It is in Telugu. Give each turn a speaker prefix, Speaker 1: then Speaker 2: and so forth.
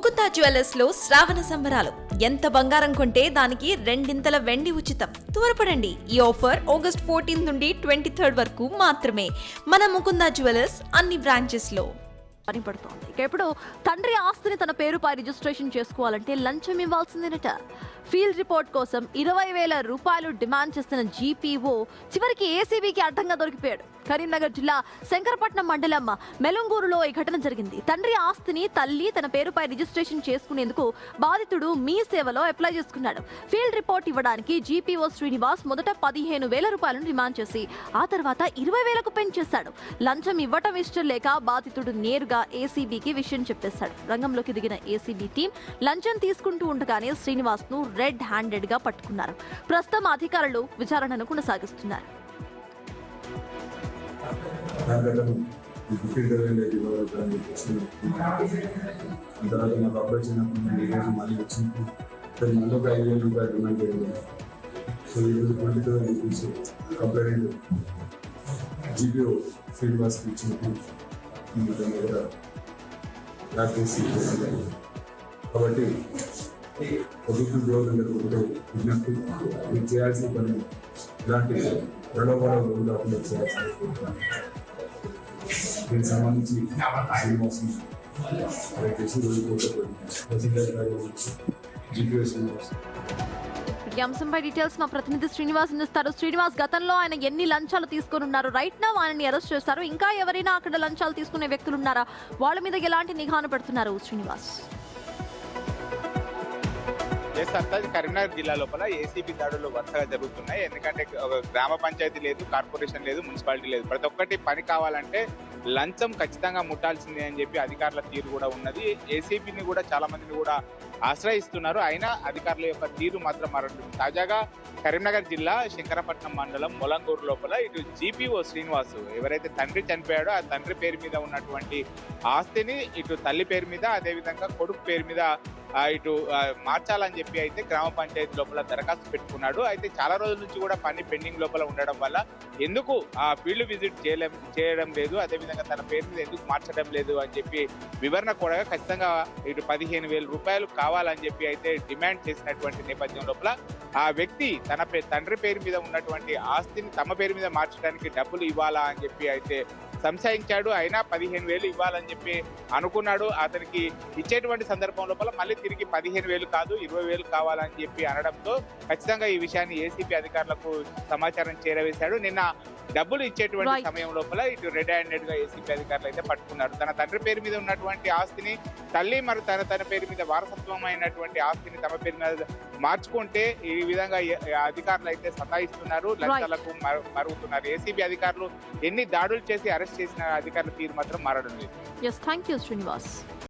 Speaker 1: ముకుంద జ్యువెలర్స్ లో శ్రావణ సంబరాలు. ఎంత బంగారం కొంటే దానికి రెండింతల వెండి ఉచితం. త్వరపడండి, ఈ ఆఫర్ ఆగస్ట్ 14 నుండి 23 వరకు మాత్రమే. మన ముకుంద జ్యువెలర్స్ అన్ని బ్రాంచెస్ లో
Speaker 2: పనిపడుతోంది. ఇక ఇప్పుడు తండ్రి ఆస్తిని తన పేరుపై రిజిస్ట్రేషన్ చేసుకోవాలంటే లంచం ఇవ్వాల్సిందేనట. ఫీల్డ్ రిపోర్ట్ కోసం 20,000 రూపాయలు డిమాండ్ చేస్తున్న జీపీఓ చివరికి ఏసీబీకి అడ్డంగా దొరికిపోయాడు. కరీంనగర్ జిల్లా శంకరపట్నం మండలం మెలుంగూరులో ఈ ఘటన జరిగింది. తండ్రి ఆస్తిని తల్లి తన పేరుపై రిజిస్ట్రేషన్ చేసుకునేందుకు బాధితుడు మీ సేవలో అప్లై చేసుకున్నాడు. ఫీల్డ్ రిపోర్ట్ ఇవ్వడానికి జీపీఓ శ్రీనివాస్ మొదట 15,000 రూపాయలను డిమాండ్ చేసి ఆ తర్వాత 20,000కు పెంచేశాడు. లంచం ఇవ్వటం ఇష్టం లేక బాధితుడు నేరుగా ఏసీబీకి విషయం చెప్పేశాడు. రంగంలోకి దిగిన ఏసీబీ టీం లంచం తీసుకుంటూ ఉండగానే శ్రీనివాస్ ను రెడ్ హ్యాండెడ్ గా పట్టుకున్నారు. ప్రస్తుతం అధికారులు విచారణను కొనసాగిస్తున్నారు.
Speaker 3: తర్వాత నాకు అబ్బాయి చిన్నప్పుడు ఈరోజు మళ్ళీ వచ్చినప్పుడు మళ్ళీ ఒక 5,000 రూపాయలు డిమాండ్ చేయాలి. సో ఈరోజు 22 రూపీస్ కంప్లైంట్ జీపీఓ శ్రీనివాస్కి ఇచ్చినప్పుడు కూడా ప్రాక్టీస్ కాబట్టి ప్రభుత్వం గవర్నమెంట్ ఒకటే విజ్ఞప్తి, మీరు చేయాల్సిన పని ఇలాంటి ప్రలోభాలు కాకుండా చేయాల్సిన దీనికి సంబంధించి శ్రీనివాసం చేసి జీపీఓ శ్రీనివాస్
Speaker 2: ఈ అంశంపై డీటెయిల్స్ మా ప్రతినిధి శ్రీనివాస్ అందిస్తారు. శ్రీనివాస్, గతంలో ఆయన ఎన్ని లంచాలు తీసుకుని ఉన్నారు? రైట్ నౌ ఆయనని అరెస్ట్ చేస్తారు. ఇంకా ఎవరైనా అక్కడ లంచాలు తీసుకునే వ్యక్తులు ఉన్నారా? వాళ్ళ మీద ఎలాంటి నిఘాను పెడుతున్నారు శ్రీనివాస్?
Speaker 4: కరీంనగర్ జిల్లా లోపల ఏసీబీ దాడులు వరుసగా జరుగుతున్నాయి. ఎందుకంటే గ్రామ పంచాయతీ లేదు, కార్పొరేషన్ లేదు, మున్సిపాలిటీ లేదు. ప్రతి ఒక్కటి పని కావాలంటే లంచం ఖచ్చితంగా ముట్టాల్సిందే అని చెప్పి అధికారుల తీరు కూడా ఉన్నది. ఏసీబీని కూడా చాలా మందిని కూడా ఆశ్రయిస్తున్నారు. అయినా అధికారుల యొక్క తీరు మాత్రం మారట్లేదు. తాజాగా కరీంనగర్ జిల్లా శంకరపట్నం మండలం మొలంగూరు లోపల ఇటు జీపీఓ శ్రీనివాస్ ఎవరైతే తండ్రి చనిపోయాడో ఆ తండ్రి పేరు మీద ఉన్నటువంటి ఆస్తిని ఇటు తల్లి పేరు మీద, అదేవిధంగా కొడుకు పేరు మీద ఇటు మార్చాలని చెప్పి అయితే గ్రామ పంచాయతీ లోపల దరఖాస్తు పెట్టుకున్నాడు. అయితే చాలా రోజుల నుంచి కూడా పని పెండింగ్ లోపల ఉండడం వల్ల ఎందుకు ఆ ఫీల్డ్ విజిట్ చేయడం లేదు, అదేవిధంగా తన పేరు మీద ఎందుకు మార్చడం లేదు అని చెప్పి వివరణ కూడా ఖచ్చితంగా ఇటు 15,000 రూపాయలు కావాలని చెప్పి అయితే డిమాండ్ చేసినటువంటి నేపథ్యం లోపల ఆ వ్యక్తి తన తండ్రి పేరు మీద ఉన్నటువంటి ఆస్తిని తమ పేరు మీద మార్చడానికి డబ్బులు ఇవ్వాలా అని చెప్పి అయితే సంశయించాడు. అయినా 15,000 ఇవ్వాలని చెప్పి అనుకున్నాడు. అతనికి ఇచ్చేటువంటి సందర్భం లోపల మళ్ళీ తిరిగి 15,000 కాదు 20,000 కావాలని చెప్పి అనడంతో ఖచ్చితంగా ఈ విషయాన్ని ఏసీబీ అధికారులకు సమాచారం చేరవేశాడు. నిన్న డబ్బులు ఇచ్చేటువంటి సమయం లోపల ఇటు రెడ్ హ్యాండెడ్ గా ఏసీబీ అధికారులు అయితే పట్టుకున్నారు. తన తండ్రి పేరు మీద ఉన్నటువంటి ఆస్తిని తల్లి మరి తన పేరు మీద వారసత్వం అయినటువంటి ఆస్తిని తమ పేరు మీద మార్చుకుంటే ఈ విధంగా అధికారులు అయితే సతాయిస్తున్నారు, లంచాలకు మరుగుతున్నారు. ఏసీబీ అధికారులు ఎన్ని దాడులు చేసి అరెస్ట్ చేసిన అధికారుల తీరు మాత్రం మారడం లేదు.
Speaker 2: Yes, thank you, Srinivas.